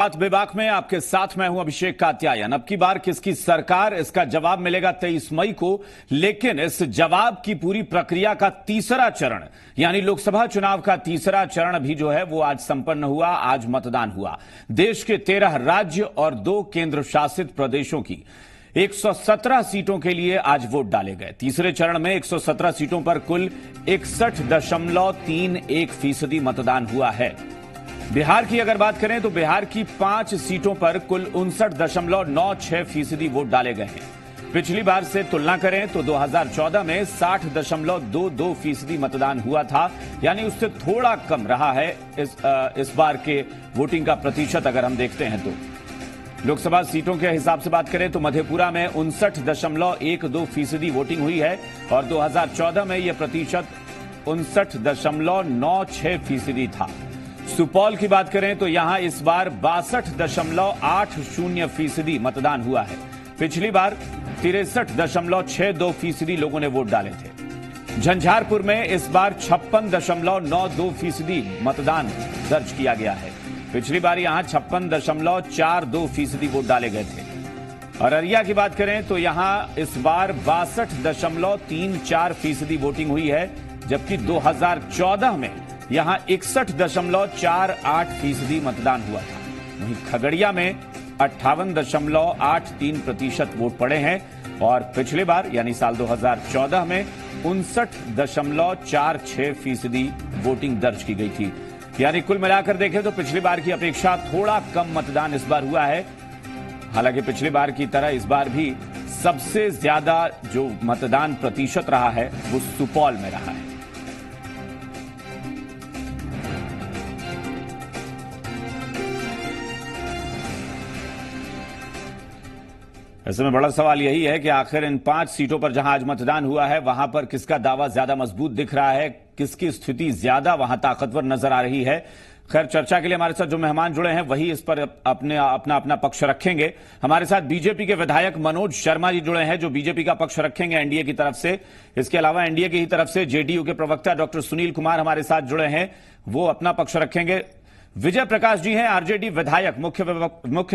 बात बेबाक में आपके साथ मैं हूं अभिषेक कात्यायन। अब की बार किसकी सरकार, इसका जवाब मिलेगा 23 मई को। लेकिन इस जवाब की पूरी प्रक्रिया का तीसरा चरण यानी लोकसभा चुनाव का तीसरा चरण भी जो है वो आज संपन्न हुआ। आज मतदान हुआ। देश के 13 राज्य और 2 केंद्र शासित प्रदेशों की 117 सीटों के लिए आज वोट डाले गए। तीसरे चरण में 117 सीटों पर कुल 61.31% मतदान हुआ है। बिहार की अगर बात करें तो बिहार की 5 सीटों पर कुल 59.96% वोट डाले गए हैं। पिछली बार से तुलना करें तो 2014 में 60.22% मतदान हुआ था, यानी उससे थोड़ा कम रहा है इस बार के वोटिंग का प्रतिशत अगर हम देखते हैं तो। लोकसभा सीटों के हिसाब से बात करें तो मधेपुरा में 59.12% वोटिंग हुई है और 2014 में यह प्रतिशत 59.96% था। सुपौल की बात करें तो यहां इस बार 62.80% मतदान हुआ है। पिछली बार 63.62% लोगों ने वोट डाले थे। झंझारपुर में इस बार 56.92% मतदान दर्ज किया गया है। पिछली बार यहां 56.42% वोट डाले गए थे। अररिया की बात करें तो यहां इस बार 62.34% वोटिंग हुई है, जबकि 2014 में यहां 61.48% मतदान हुआ था। वहीं खगड़िया में 58.83% वोट पड़े हैं और पिछले बार यानी साल 2014 में 59.46% वोटिंग दर्ज की गई थी। यानी कुल मिलाकर देखें तो पिछली बार की अपेक्षा थोड़ा कम मतदान इस बार हुआ है। हालांकि पिछली बार की तरह इस बार भी सबसे ज्यादा जो मतदान प्रतिशत रहा है वो सुपौल में रहा है। ऐसे में बड़ा सवाल यही है कि आखिर इन 5 सीटों पर जहां आज मतदान हुआ है वहां पर किसका दावा ज्यादा मजबूत दिख रहा है, किसकी स्थिति ज्यादा वहां ताकतवर नजर आ रही है। खैर, चर्चा के लिए हमारे साथ जो मेहमान जुड़े हैं वही इस पर अपना पक्ष रखेंगे। हमारे साथ बीजेपी के विधायक मनोज शर्मा जी जुड़े हैं जो बीजेपी का पक्ष रखेंगे एनडीए की तरफ से। इसके अलावा एनडीए की ही तरफ से जेडीयू के प्रवक्ता डॉक्टर सुनील कुमार हमारे साथ जुड़े हैं, वो अपना पक्ष रखेंगे। विजय प्रकाश जी हैं आरजेडी विधायक, मुख्य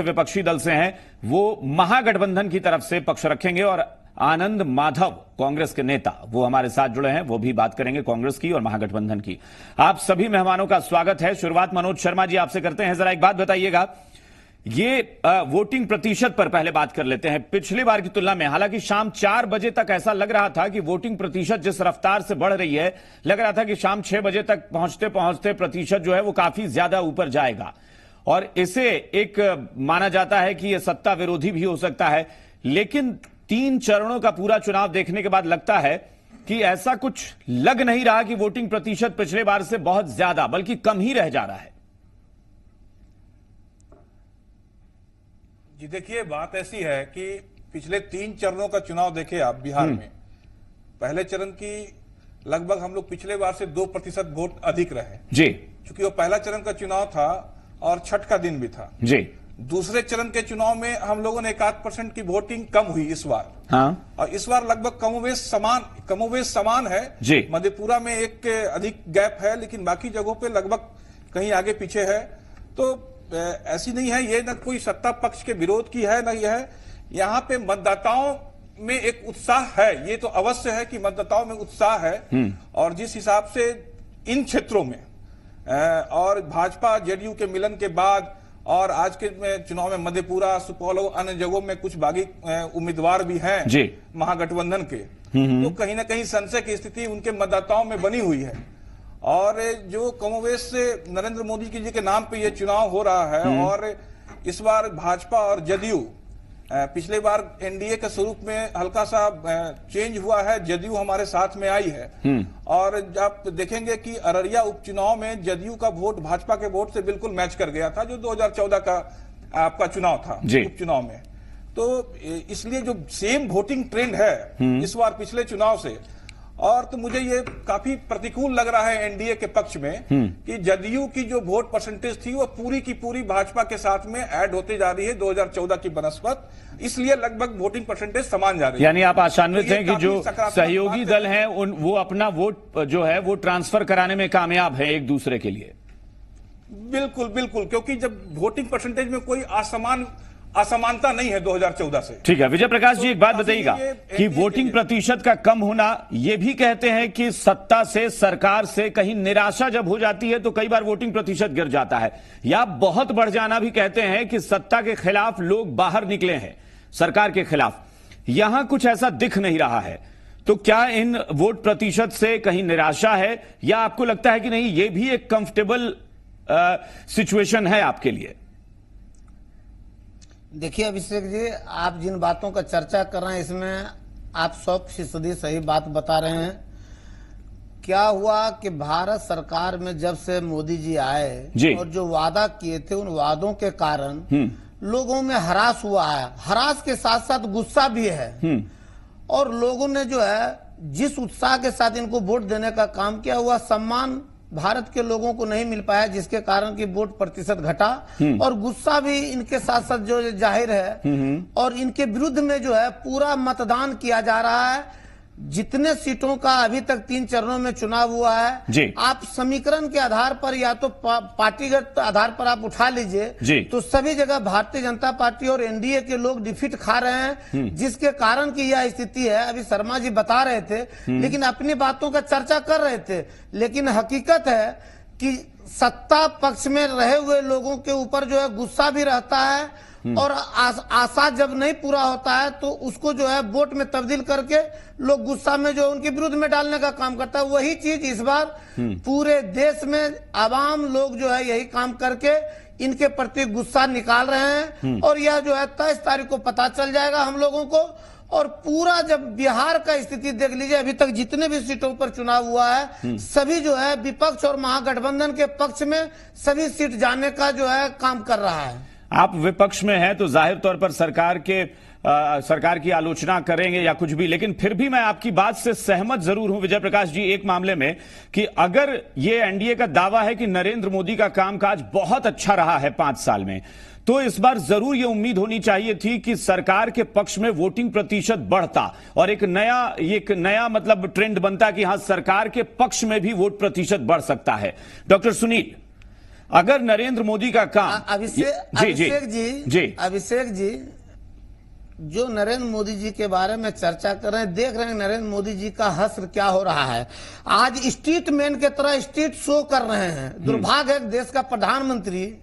विपक्षी दल से हैं, वो महागठबंधन की तरफ से पक्ष रखेंगे। और आनंद माधव कांग्रेस के नेता, वो हमारे साथ जुड़े हैं, वो भी बात करेंगे कांग्रेस की और महागठबंधन की। आप सभी मेहमानों का स्वागत है। शुरुआत मनोज शर्मा जी आपसे करते हैं। जरा एक बात बताइएगा, ये वोटिंग प्रतिशत पर पहले बात कर लेते हैं। पिछली बार की तुलना में हालांकि शाम 4 बजे तक ऐसा लग रहा था कि वोटिंग प्रतिशत जिस रफ्तार से बढ़ रही है, लग रहा था कि शाम 6 बजे तक पहुंचते पहुंचते प्रतिशत जो है वो काफी ज्यादा ऊपर जाएगा और इसे एक माना जाता है कि यह सत्ता विरोधी भी हो सकता है। लेकिन 3 चरणों का पूरा चुनाव देखने के बाद लगता है कि ऐसा कुछ लग नहीं रहा कि वोटिंग प्रतिशत पिछले बार से बहुत ज्यादा बल्कि कम ही रह जा रहा है। जी देखिए, बात ऐसी है कि पिछले 3 चरणों का चुनाव देखे आप बिहार में, पहले चरण की लगभग हम लोग पिछले बार से 2% वोट अधिक रहे जी, क्योंकि वो पहला चरण का चुनाव था और छठ का दिन भी था जी। दूसरे चरण के चुनाव में हम लोगों ने 1% की वोटिंग कम हुई इस बार। हाँ। और इस बार लगभग कमोवेश समान है जी। मधेपुरा में एक अधिक गैप है, लेकिन बाकी जगहों पे लगभग कहीं आगे पीछे है। तो ऐसी नहीं है, ये न कोई सत्ता पक्ष के विरोध की है, न यह है। यहाँ पे मतदाताओं में एक उत्साह है, ये तो अवश्य है कि मतदाताओं में उत्साह है। और जिस हिसाब से इन क्षेत्रों में और भाजपा जेडीयू के मिलन के बाद और आज के चुनाव में मधेपुरा, सुपौल और अन्य जगहों में कुछ बागी उम्मीदवार भी हैं महागठबंधन के, तो कहीं ना कहीं संशय की स्थिति उनके मतदाताओं में बनी हुई है। और जो कमोवेश से नरेंद्र मोदी जी के नाम पे ये चुनाव हो रहा है और इस बार भाजपा और जदयू, पिछले बार एनडीए के स्वरूप में हल्का सा चेंज हुआ है, जदयू हमारे साथ में आई है। और आप देखेंगे कि अररिया उपचुनाव में जदयू का वोट भाजपा के वोट से बिल्कुल मैच कर गया था, जो 2014 का आपका चुनाव था उपचुनाव में। तो इसलिए जो सेम वोटिंग ट्रेंड है इस बार पिछले चुनाव से, और तो मुझे ये काफी प्रतिकूल लग रहा है एनडीए के पक्ष में कि जदयू की जो वोट परसेंटेज थी वो पूरी की पूरी भाजपा के साथ में ऐड होते जा रही है 2014 की बनस्पत, इसलिए लगभग वोटिंग परसेंटेज समान जा रही है। यानी आप आशान्वित हैं कि जो सहयोगी दल हैं वो अपना वोट जो है वो ट्रांसफर कराने में कामयाब है एक दूसरे के लिए। बिल्कुल बिल्कुल, क्योंकि जब वोटिंग परसेंटेज में कोई असमानता नहीं है 2014 से। ठीक है विजय प्रकाश जी, एक बात बताइएगा कि वोटिंग प्रतिशत का कम होना, ये भी कहते हैं कि सत्ता से, सरकार से कहीं निराशा जब हो जाती है तो कई बार वोटिंग प्रतिशत गिर जाता है, या बहुत बढ़ जाना भी कहते हैं कि सत्ता के खिलाफ लोग बाहर निकले हैं, सरकार के खिलाफ। यहां कुछ ऐसा दिख नहीं रहा है, तो क्या इन वोट प्रतिशत से कहीं निराशा है, या आपको लगता है कि नहीं ये भी एक कंफर्टेबल सिचुएशन है आपके लिए? देखिए अभिषेक जी, आप जिन बातों का चर्चा कर रहे हैं इसमें आप 100% सही बात बता रहे हैं। क्या हुआ कि भारत सरकार में जब से मोदी जी आए और जो वादा किए थे उन वादों के कारण लोगों में हरास हुआ है, हरास के साथ साथ गुस्सा भी है, और लोगों ने जो है जिस उत्साह के साथ इनको वोट देने का काम किया हुआ सम्मान भारत के लोगों को नहीं मिल पाया, जिसके कारण की वोट प्रतिशत घटा और गुस्सा भी इनके साथ साथ जो जाहिर है, और इनके विरुद्ध में जो है पूरा मतदान किया जा रहा है। जितने सीटों का अभी तक 3 चरणों में चुनाव हुआ है, आप समीकरण के आधार पर या तो पार्टीगत आधार पर आप उठा लीजिए, तो सभी जगह भारतीय जनता पार्टी और एनडीए के लोग डिफीट खा रहे हैं, जिसके कारण की यह स्थिति है। अभी शर्मा जी बता रहे थे, लेकिन अपनी बातों का चर्चा कर रहे थे, लेकिन हकीकत है कि सत्ता पक्ष में रहे हुए लोगों के ऊपर जो है गुस्सा भी रहता है, और आशा जब नहीं पूरा होता है तो उसको जो है वोट में तब्दील करके लोग गुस्सा में जो उनके विरुद्ध में डालने का काम करता है। वही चीज इस बार पूरे देश में आवाम लोग जो है यही काम करके इनके प्रति गुस्सा निकाल रहे हैं, और यह जो है 23 तारीख को पता चल जाएगा हम लोगों को। और पूरा जब बिहार का स्थिति देख लीजिए, अभी तक जितने भी सीटों पर चुनाव हुआ है सभी जो है विपक्ष और महागठबंधन के पक्ष में सभी सीट जाने का जो है काम कर रहा है। आप विपक्ष में हैं तो जाहिर तौर पर सरकार की आलोचना करेंगे या कुछ भी, लेकिन फिर भी मैं आपकी बात से सहमत जरूर हूं विजय प्रकाश जी एक मामले में, कि अगर ये एनडीए का दावा है कि नरेंद्र मोदी का कामकाज बहुत अच्छा रहा है 5 साल में, तो इस बार जरूर यह उम्मीद होनी चाहिए थी कि सरकार के पक्ष में वोटिंग प्रतिशत बढ़ता और एक नया मतलब ट्रेंड बनता कि हां सरकार के पक्ष में भी वोट प्रतिशत बढ़ सकता है। डॉक्टर सुनील, अगर नरेंद्र मोदी का काम अभिषेक जी जो नरेंद्र मोदी जी के बारे में चर्चा कर रहे हैं, देख रहे हैं नरेंद्र मोदी जी का हश्र क्या हो रहा है। आज स्ट्रीट मैन के तरह स्ट्रीट शो कर रहे हैं। दुर्भाग्य है देश का प्रधानमंत्री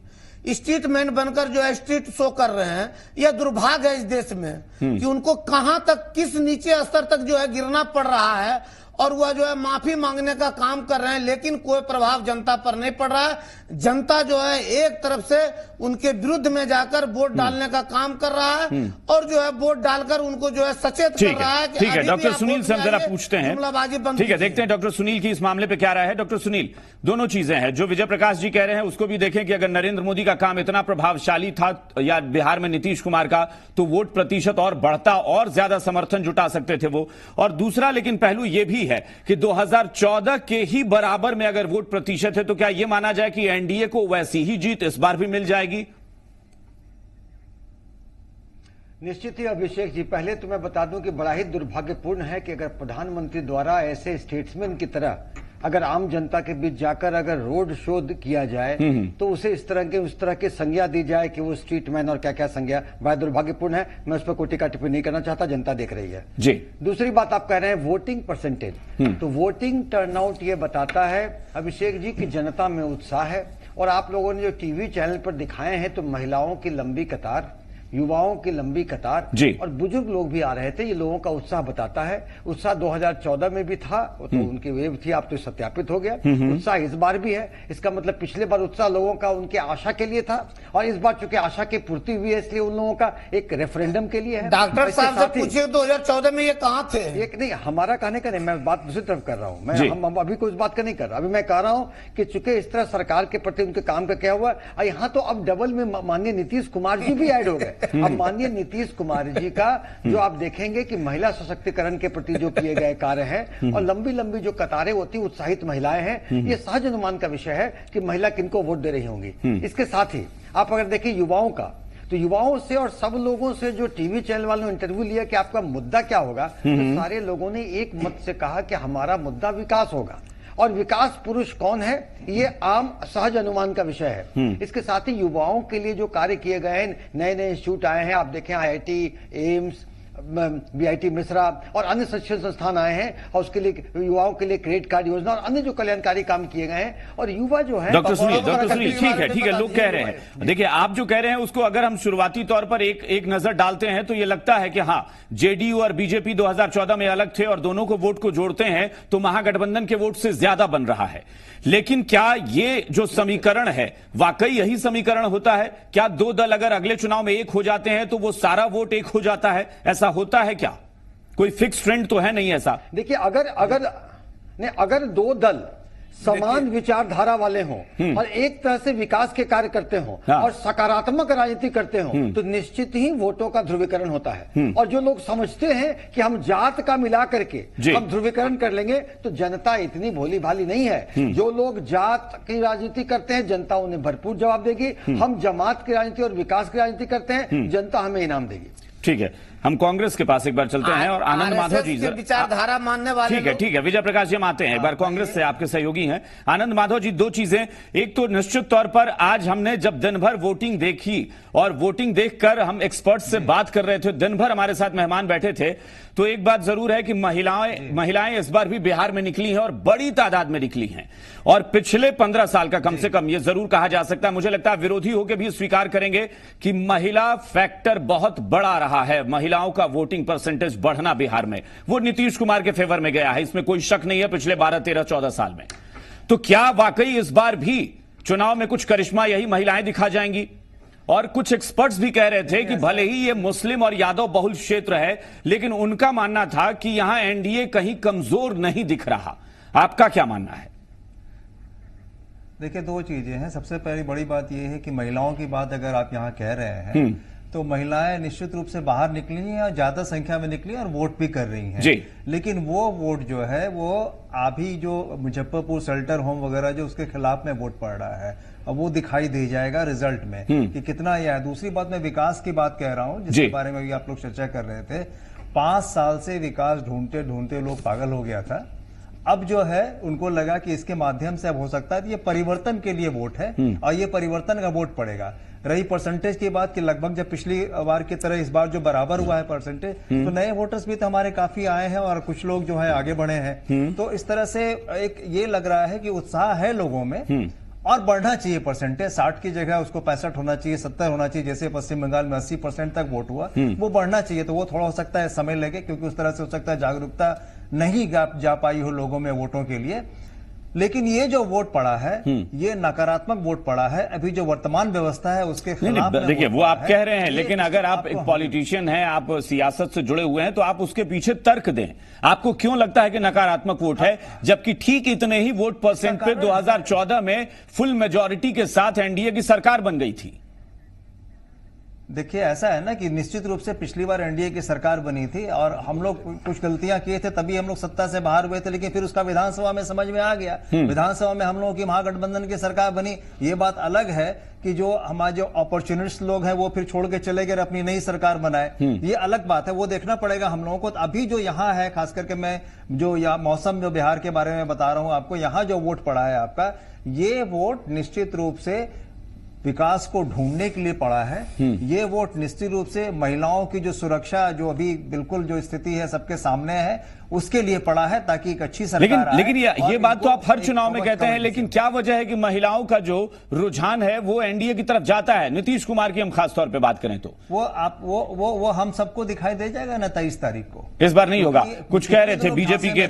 स्ट्रीट मैन बनकर जो है स्ट्रीट शो कर रहे हैं। यह दुर्भाग्य है इस देश में कि उनको कहां तक, किस नीचे स्तर तक जो है गिरना पड़ रहा है, और वह जो है माफी मांगने का काम कर रहे हैं, लेकिन कोई प्रभाव जनता पर नहीं पड़ रहा है। जनता जो है एक तरफ से उनके विरुद्ध में जाकर वोट डालने का काम कर रहा है, और जो है वोट डालकर उनको जो है सचेत कर रहा है। ठीक है डॉक्टर सुनील से हम जरा पूछते हैं, ठीक है देखते हैं डॉक्टर सुनील की इस मामले पे क्या राय है। डॉक्टर सुनील, दोनों चीजें हैं, जो विजय प्रकाश जी कह रहे हैं उसको भी देखें कि अगर नरेंद्र मोदी का काम इतना प्रभावशाली था या बिहार में नीतीश कुमार का, तो वोट प्रतिशत और बढ़ता और ज्यादा समर्थन जुटा सकते थे वो। और दूसरा लेकिन पहलू यह भी है कि 2014 के ही बराबर में अगर वोट प्रतिशत है तो क्या यह माना जाए कि एनडीए को वैसी ही जीत इस बार भी मिल जाएगी? निश्चित ही अभिषेक जी, पहले तो मैं बता दूं कि बड़ा ही दुर्भाग्यपूर्ण है कि अगर प्रधानमंत्री द्वारा ऐसे स्टेट्समैन की तरह अगर आम जनता के बीच जाकर अगर रोड शो किया जाए तो उसे उस तरह की संज्ञा दी जाए कि वो स्ट्रीट मैन और क्या क्या संज्ञा, बड़ा दुर्भाग्यपूर्ण है। मैं उस पर कोई टिप्पणी नहीं करना चाहता, जनता देख रही है जी। दूसरी बात आप कह रहे हैं वोटिंग परसेंटेज, तो वोटिंग टर्नआउट ये बताता है अभिषेक जी की जनता में उत्साह है। और आप लोगों ने जो टीवी चैनल पर दिखाए हैं तो महिलाओं की लंबी कतार, युवाओं की लंबी कतार और बुजुर्ग लोग भी आ रहे थे, ये लोगों का उत्साह बताता है। उत्साह 2014 में भी था तो उनकी वेव थी, आप तो सत्यापित हो गया। उत्साह इस बार भी है, इसका मतलब पिछले बार उत्साह लोगों का उनके आशा के लिए था, और इस बार चूंकि आशा की पूर्ति हुई है इसलिए उन लोगों का एक रेफरेंडम के लिए है। डॉक्टर साहब से पूछिए 2014 में ये कहां थे? एक नहीं, हमारा कहने का नहीं, मैं बात दूसरी तरफ कर रहा हूं। हम अभी कोई बात का नहीं कर रहा, अभी मैं कह रहा हूं कि चूंकि इस तरह सरकार के प्रति उनके काम का क्या हुआ, यहाँ तो अब डबल में माननीय नीतीश कुमार जी भी ऐड हो गए। अब माननीय नीतीश कुमार जी का जो आप देखेंगे कि महिला सशक्तिकरण के प्रति जो किए गए कार्य हैं और लंबी लंबी जो कतारें होती उत्साहित महिलाएं हैं, ये सहज अनुमान का विषय है कि महिला किनको वोट दे रही होंगी। इसके साथ ही आप अगर देखिए युवाओं का, तो युवाओं से और सब लोगों से जो टीवी चैनल वालों ने इंटरव्यू लिया कि आपका मुद्दा क्या होगा, तो सारे लोगों ने एक मत से कहा कि हमारा मुद्दा विकास होगा। और विकास पुरुष कौन है ये आम सहज अनुमान का विषय है। इसके साथ ही युवाओं के लिए जो कार्य किए गए हैं, नए नए इंस्टीट्यूट आए हैं, आप देखें IIT, एम्स, BIT मिश्रा और अन्य शिक्षण संस्थान आए हैं, और उसके लिए युवाओं के लिए क्रेडिट कार्ड योजना और अन्य जो कल्याणकारी काम किए गए हैं। और युवा जो है डॉक्टर सुनील ठीक है, लोग कह रहे हैं, देखिए आप जो कह रहे हैं उसको अगर हम शुरुआती तौर पर एक नजर डालते हैं तो ये लगता है कि हाँ, जेडीयू और बीजेपी 2014 में अलग थे और दोनों को वोट को जोड़ते हैं तो महागठबंधन के वोट से ज्यादा बन रहा है। लेकिन क्या ये जो समीकरण है वाकई यही समीकरण होता है? क्या दो दल अगर अगले चुनाव में एक हो जाते हैं तो वो सारा वोट एक हो जाता है? ऐसा होता है क्या? कोई फिक्स ट्रेंड तो है नहीं ऐसा। देखिए अगर दो दल समान विचारधारा वाले हों और एक तरह से विकास के कार्य करते हों और सकारात्मक राजनीति करते हों तो निश्चित ही वोटों का ध्रुवीकरण होता है। और जो लोग समझते हैं कि हम जात का मिला करके हम ध्रुवीकरण कर लेंगे, तो जनता इतनी भोली भाली नहीं है। जो लोग जात की राजनीति करते हैं जनता उन्हें भरपूर जवाब देगी। हम जमात की राजनीति और विकास की राजनीति करते हैं, जनता हमें इनाम देगी। ठीक है, हम कांग्रेस के पास एक बार चलते हैं और आनंद माधव जी विचारधारा मानने वाले ठीक है विजय प्रकाश जी हम आते हैं एक बार कांग्रेस से, आपके सहयोगी हैं आनंद माधव जी। दो चीजें, एक तो निश्चित तौर पर आज हमने जब दिन भर वोटिंग देखी और वोटिंग देखकर हम एक्सपर्ट से बात कर रहे थे, दिन भर हमारे साथ मेहमान बैठे थे, तो एक बात जरूर है कि महिलाएं इस बार भी बिहार में निकली हैं और बड़ी तादाद में निकली हैं। और पिछले 15 साल का कम से कम ये जरूर कहा जा सकता है, मुझे लगता है विरोधी होकर भी स्वीकार करेंगे कि महिला फैक्टर बहुत बड़ा रहा है। महिलाओं का वोटिंग परसेंटेज बढ़ना बिहार में वो नीतीश कुमार के फेवर में गया है, इसमें कोई शक नहीं है पिछले 12, 13, 14 साल में। तो क्या वाकई इस बार भी चुनाव में कुछ करिश्मा यही महिलाएं दिखा जाएंगी? और कुछ एक्सपर्ट्स भी कह रहे थे कि भले ही ये मुस्लिम और यादव बहुल क्षेत्र है, लेकिन उनका मानना था कि यहां एनडीए कहीं कमजोर नहीं दिख रहा। आपका क्या मानना है? देखिए, दो चीजें हैं। सबसे पहली बड़ी बात यह है कि महिलाओं की बात अगर आप यहाँ कह रहे हैं तो महिलाएं निश्चित रूप से बाहर निकली हैं और ज्यादा संख्या में निकली और वोट भी कर रही हैं जी। लेकिन वो वोट जो है वो अभी जो मुजफ्फरपुर शेल्टर होम वगैरह जो उसके खिलाफ में वोट पड़ रहा है, अब वो दिखाई दे जाएगा रिजल्ट में कि कितना यह है। दूसरी बात, मैं विकास की बात कह रहा हूं जिसके बारे में भी आप लोग चर्चा कर रहे थे। 5 साल से विकास ढूंढते ढूंढते लोग पागल हो गया था। अब जो है उनको लगा कि इसके माध्यम से अब हो सकता है, ये परिवर्तन के लिए वोट है और ये परिवर्तन का वोट पड़ेगा। रही परसेंटेज की बात कि लगभग जब पिछली बार की तरह इस बार जो बराबर हुआ है परसेंटेज, तो नए वोटर्स भी तो हमारे काफी आए हैं और कुछ लोग जो है आगे बढ़े हैं। तो इस तरह से एक ये लग रहा है कि उत्साह है लोगों में और बढ़ना चाहिए परसेंटेज। 60 की जगह उसको 65 होना चाहिए, 70 होना चाहिए। जैसे पश्चिम बंगाल में 80% तक वोट हुआ, वो बढ़ना चाहिए। तो वो थोड़ा हो सकता है समय लगे, क्योंकि उस तरह से हो सकता है जागरूकता नहीं जा पाई हो लोगों में वोटों के लिए। लेकिन ये जो वोट पड़ा है ये नकारात्मक वोट पड़ा है। अभी जो वर्तमान व्यवस्था है उसके खिलाफ देखिए वो आप कह रहे हैं, लेकिन अगर आप एक पॉलिटिशियन हैं, आप सियासत से जुड़े हुए हैं, तो आप उसके पीछे तर्क दें। आपको क्यों लगता है कि नकारात्मक वोट है, जबकि ठीक इतने ही वोट परसेंट पे 2014 में फुल मेजॉरिटी के साथ एनडीए की सरकार बन गई थी? देखिए, ऐसा है ना कि निश्चित रूप से पिछली बार एनडीए की सरकार बनी थी और हम लोग कुछ गलतियां किए थे, तभी हम लोग सत्ता से बाहर हुए थे। लेकिन फिर उसका विधानसभा में समझ में आ गया। विधानसभा में हम लोगों की महागठबंधन की सरकार बनी। ये बात अलग है कि जो हमारे जो अपॉर्चुनिस्ट लोग हैं वो फिर छोड़ के चले गए, अपनी नई सरकार बनाए। ये अलग बात है, वो देखना पड़ेगा हम लोगों को। अभी जो यहाँ है, खास करके मैं जो मौसम जो बिहार के बारे में बता रहा हूं आपको, यहाँ जो वोट पड़ा है आपका, ये वोट निश्चित रूप से विकास को ढूंढने के लिए पड़ा है। ये वोट निश्चित रूप से महिलाओं की जो सुरक्षा, जो अभी बिल्कुल जो स्थिति है सबके सामने है, उसके लिए पड़ा है, ताकि एक अच्छी सरकार लेकिन ये बात तो आप हर चुनाव में कहते हैं, लेकिन क्या वजह है कि महिलाओं का जो रुझान है वो एनडीए की तरफ जाता है? नीतीश कुमार की हम खास तौर पे बात करें तो वो हम सबको दिखाई दे जाएगा ना 23 तारीख को। इस बार नहीं होगा, कुछ कह रहे थे बीजेपी के।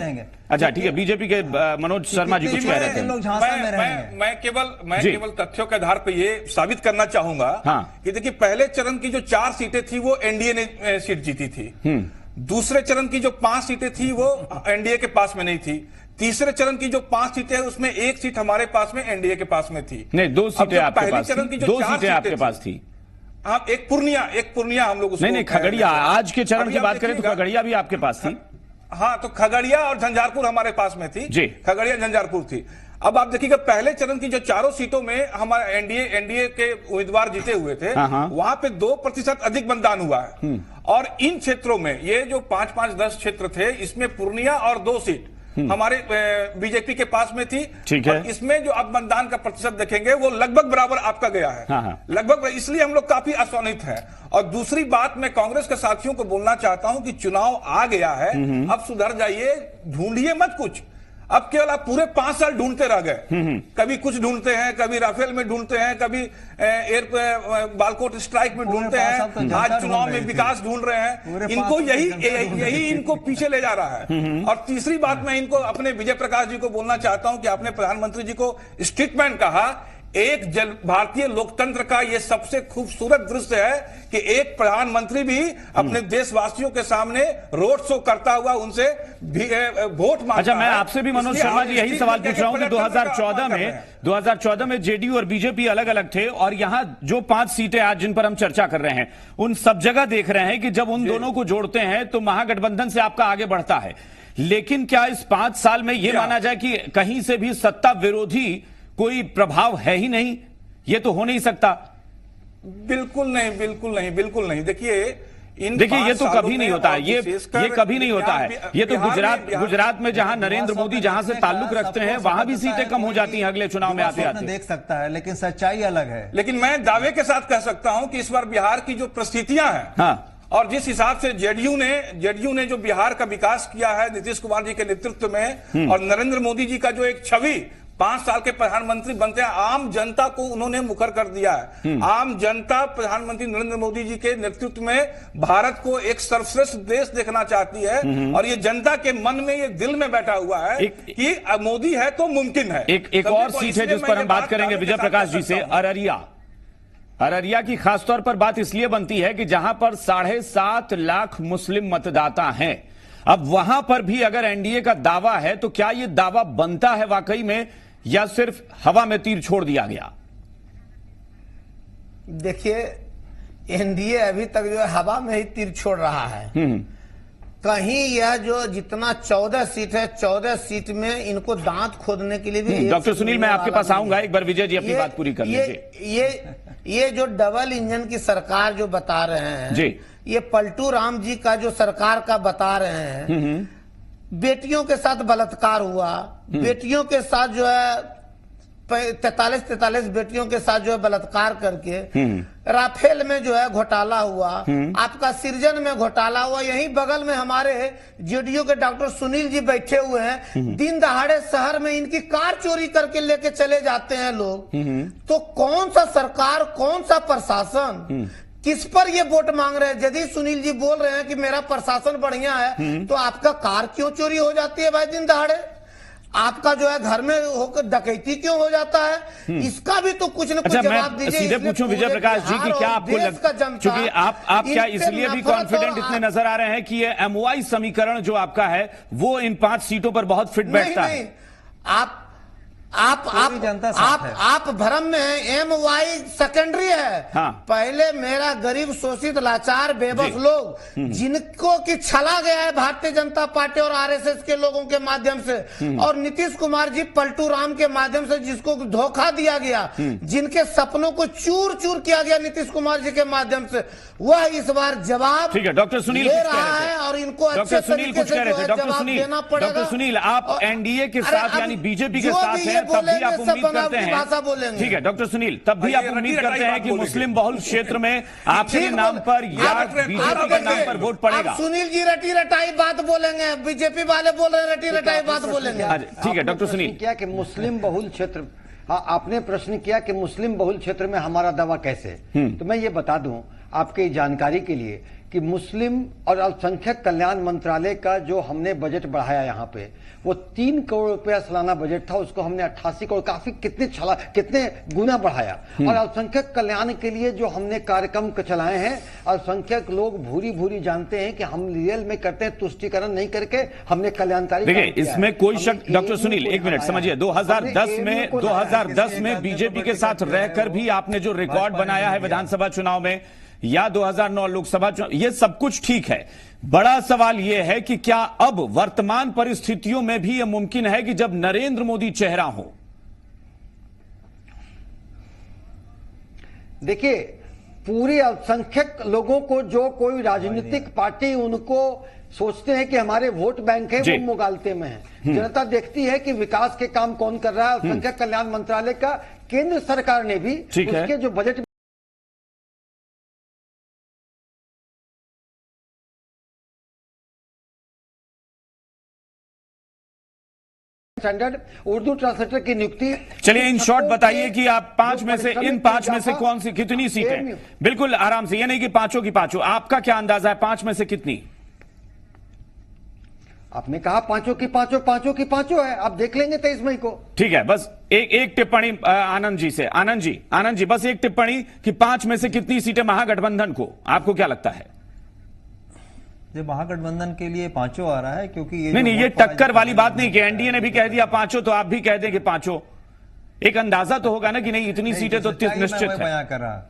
अच्छा ठीक है, बीजेपी के मनोज शर्मा जी कुछ कह रहे थे। मैं केवल तथ्यों के आधार पर ये साबित करना चाहूंगा कि देखिए, पहले चरण की जो 4 सीटें थी वो एनडीए ने सीट जीती थी। दूसरे चरण की जो 5 सीटें थी वो एनडीए के पास में नहीं थी। तीसरे चरण की जो 5 सीटें हैं उसमें 1 सीट हमारे पास में एनडीए के पास में थी। नहीं, 2 सीटें आपके पास थी। 2 सीटें आपके पास थी। हाँ, एक पूर्णिया हम लोग नहीं, खगड़िया। आज के चरण की बात करें तो खगड़िया भी आपके पास थी। हाँ, तो खगड़िया और झंझारपुर हमारे पास में थी जी। खगड़िया झंझारपुर थी। अब आप देखिएगा, पहले चरण की जो 4 सीटों में हमारे एनडीए के उम्मीदवार जीते हुए थे, वहां पे 2% अधिक मतदान हुआ है। और इन क्षेत्रों में ये जो 5-5, 10 क्षेत्र थे, इसमें पूर्णिया और 2 सीट हमारे बीजेपी के पास में थी। ठीक है। और इसमें जो अब मतदान का प्रतिशत देखेंगे वो लगभग बराबर आपका गया है। हाँ। लगभग, इसलिए हम लोग काफी आश्वासित हैं। और दूसरी बात, मैं कांग्रेस के साथियों को बोलना चाहता हूं कि चुनाव आ गया है, अब सुधर जाइए, ढूंढिए मत कुछ। अब केवल आप पूरे 5 साल ढूंढते रह गए। कभी कुछ ढूंढते हैं, कभी राफेल में ढूंढते हैं, कभी एयर बालकोट स्ट्राइक में ढूंढते हैं, आज चुनाव में विकास ढूंढ रहे हैं। इनको यही इनको पीछे ले जा रहा है। और तीसरी बात, मैं इनको अपने विजय प्रकाश जी को बोलना चाहता हूं कि आपने प्रधानमंत्री जी को स्टेटमेंट कहा। एक भारतीय लोकतंत्र का यह सबसे खूबसूरत दृश्य है कि एक प्रधानमंत्री भी अपने देशवासियों के सामने रोड शो करता हुआ उनसे वोट मांगता है। अच्छा, मैं आपसे भी मनोज शर्मा जी यही सवाल पूछ रहा हूं कि 2014 में जेडीयू और बीजेपी अलग अलग थे, और यहां जो 5 सीटें आज जिन पर हम चर्चा कर रहे हैं, उन सब जगह देख रहे हैं कि जब उन दोनों को जोड़ते हैं तो महागठबंधन से आपका आगे बढ़ता है। लेकिन क्या इस 5 साल में यह माना जाए कि कहीं से भी सत्ता विरोधी कोई प्रभाव है ही नहीं? ये तो हो नहीं सकता। बिल्कुल नहीं, बिल्कुल नहीं, बिल्कुल नहीं। देखिए ये तो कभी नहीं होता है, ये कभी नहीं होता है। ये तो गुजरात में जहां नरेंद्र मोदी जहां से ताल्लुक रखते हैं, वहां भी सीटें कम हो जाती हैं अगले चुनाव में आते आते। देख सकता है, लेकिन सच्चाई अलग है। लेकिन मैं दावे के साथ कह सकता हूं कि इस बार बिहार की जो परिस्थितियां हैं, हाँ, और जिस हिसाब से जेडीयू ने जो बिहार का विकास किया है नीतीश कुमार जी के नेतृत्व में, और नरेंद्र मोदी जी का जो एक छवि 5 साल के प्रधानमंत्री बनते हैं, आम जनता को उन्होंने मुखर कर दिया है। आम जनता प्रधानमंत्री नरेंद्र मोदी जी के नेतृत्व में भारत को एक सर्वश्रेष्ठ देश देखना चाहती है। और ये जनता के मन में, ये दिल में बैठा हुआ है कि मोदी है तो मुमकिन है। एक और सीट है जिस पर हम बात करेंगे विजय प्रकाश जी से, अररिया की खासतौर पर बात इसलिए बनती है कि जहां पर 7.5 लाख मुस्लिम मतदाता हैं। अब वहां पर भी अगर एनडीए का दावा है तो क्या यह दावा बनता है वाकई में, या सिर्फ हवा में तीर छोड़ दिया गया? देखिए, एनडीए अभी तक जो है हवा में ही तीर छोड़ रहा है। कहीं यह जो जितना 14 सीट है, 14 सीट में इनको दांत खोदने के लिए भी। डॉक्टर सुनील, मैं आपके पास आऊंगा, एक बार विजय जी अपनी बात पूरी कर लीजिए। ये जो डबल इंजन की सरकार जो बता रहे हैं जी, ये पलटू राम जी का जो सरकार का बता रहे हैं, बेटियों के साथ बलात्कार हुआ, बेटियों के साथ जो है 43 बेटियों के साथ जो है बलात्कार करके, राफेल में जो है घोटाला हुआ, आपका सृजन में घोटाला हुआ। यहीं बगल में हमारे जेडीयू के डॉक्टर सुनील जी बैठे हुए हैं, दिन दहाड़े शहर में इनकी कार चोरी करके लेके चले जाते हैं लोग। तो कौन सा सरकार, कौन सा प्रशासन, किस पर ये वोट मांग रहे हैं? यदि सुनील जी बोल रहे हैं कि मेरा प्रशासन बढ़िया है, तो आपका कार क्यों चोरी हो जाती है भाई दिन दहाड़े? आपका जो है घर में होकर डकैती क्यों हो जाता है? इसका भी तो कुछ न कुछ जवाब दीजिए। सीधे पूछूं विजय प्रकाश जी की क्या आपको क्योंकि आप क्या इसलिए भी कॉन्फिडेंट इतने नजर आ रहे हैं कि ये एमओआई समीकरण जो आपका है वो इन 5 सीटों पर बहुत फिट बैठता है? आप भ्रम में हैं। एमवाई सेकेंडरी है। हाँ। पहले मेरा गरीब शोषित लाचार बेबस लोग जिनको कि छला गया है भारतीय जनता पार्टी और आरएसएस के लोगों के माध्यम से, और नीतीश कुमार जी पलटू राम के माध्यम से जिसको धोखा दिया गया, जिनके सपनों को चूर चूर किया गया नीतीश कुमार जी के माध्यम से, वह इस बार जवाब ठीक है। डॉक्टर सुनील ले रहा है और इनको अच्छे तरीके से जवाब देना पड़ेगा। डॉक्टर सुनील, आप एनडीए के साथ यानी बीजेपी के साथ हैं, तब भी आप उम्मीद करते हैं, ठीक है डॉक्टर सुनील, तब भी आप उम्मीद करते हैं कि मुस्लिम बहुल क्षेत्र में आपके नाम पर या बीजेपी के नाम पर वोट पड़ेगा? सुनील जी रटी रटाई बात बोलेंगे, बीजेपी वाले बोल रहे हैं रटी रटाई बात बोलेंगे। ठीक है डॉक्टर सुनील, क्या कि मुस्लिम बहुल क्षेत्र, आपने प्रश्न किया कि मुस्लिम बहुल क्षेत्र में हमारा दावा कैसे, तो मैं ये बता दूं आपके जानकारी के लिए कि मुस्लिम और अल्पसंख्यक कल्याण मंत्रालय का जो हमने बजट बढ़ाया यहाँ पे, वो 3 करोड़ रुपया सालाना बजट था, उसको हमने 88 करोड़, काफी कितने गुना बढ़ाया। और अल्पसंख्यक कल्याण के लिए जो हमने कार्यक्रम चलाए हैं, अल्पसंख्यक लोग भूरी जानते हैं कि हम रियल में करते हैं, तुष्टीकरण नहीं करके हमने कल्याणकारी। देखिए इसमें कोई शक, डॉक्टर सुनील एक मिनट समझिए, 2010 में बीजेपी के साथ रहकर भी आपने जो रिकॉर्ड बनाया है विधानसभा चुनाव में या 2009 लोकसभा चुनाव, ये सब कुछ ठीक है। बड़ा सवाल यह है कि क्या अब वर्तमान परिस्थितियों में भी यह मुमकिन है कि जब नरेंद्र मोदी चेहरा हो? देखिए पूरी अल्पसंख्यक लोगों को, जो कोई राजनीतिक पार्टी उनको सोचते हैं कि हमारे वोट बैंक है, वो मुगालते में है। जनता देखती है कि विकास के काम कौन कर रहा है। अल्पसंख्यक कल्याण मंत्रालय का केंद्र सरकार ने भी उसके जो बजट स्टैंडर्ड उर्दू ट्रांसलेटर की नियुक्ति। चलिए इन शॉर्ट बताइए कि आप इन पांच में से कौन सी, कितनी सीटें? बिल्कुल आराम से, ये नहीं कि पांचों की पांचों, आपका क्या अंदाजा है पांच में से कितनी? आपने कहा पांचों की पांचों है, आप देख लेंगे 23 मई को। ठीक है, बस एक टिप्पणी आनंद जी से। आनंद जी बस एक टिप्पणी कि 5 में से कितनी सीटें महागठबंधन को, आपको क्या लगता है? जो महागठबंधन के लिए पांचों आ रहा है, क्योंकि ये टक्कर वाली बात नहीं कि एनडीए ने भी कह दिया पांचों तो आप भी कह दें कि पांचों। एक अंदाजा तो होगा ना कि नहीं इतनी सीटें तो निश्चित है। बयां कर रहा,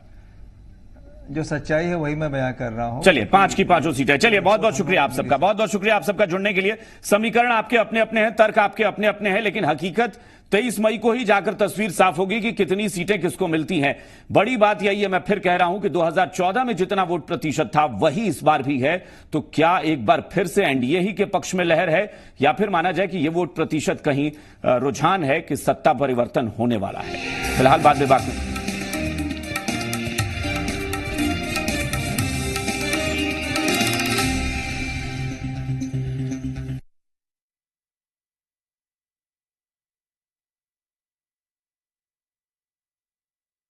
जो सच्चाई है वही मैं बयां कर रहा हूं। चलिए 5 की 5 सीटें। चलिए बहुत बहुत शुक्रिया आप सबका, बहुत बहुत शुक्रिया आप सबका जुड़ने के लिए। समीकरण आपके अपने अपने हैं, तर्क आपके अपने अपने हैं, लेकिन हकीकत 23 मई को ही जाकर तस्वीर साफ होगी कि कितनी सीटें किसको मिलती हैं। बड़ी बात यही है, मैं फिर कह रहा हूं कि 2014 में जितना वोट प्रतिशत था वही इस बार भी है। तो क्या एक बार फिर से एनडीए ही के पक्ष में लहर है, या फिर माना जाए कि यह वोट प्रतिशत कहीं रुझान है कि सत्ता परिवर्तन होने वाला है? फिलहाल बाद में बात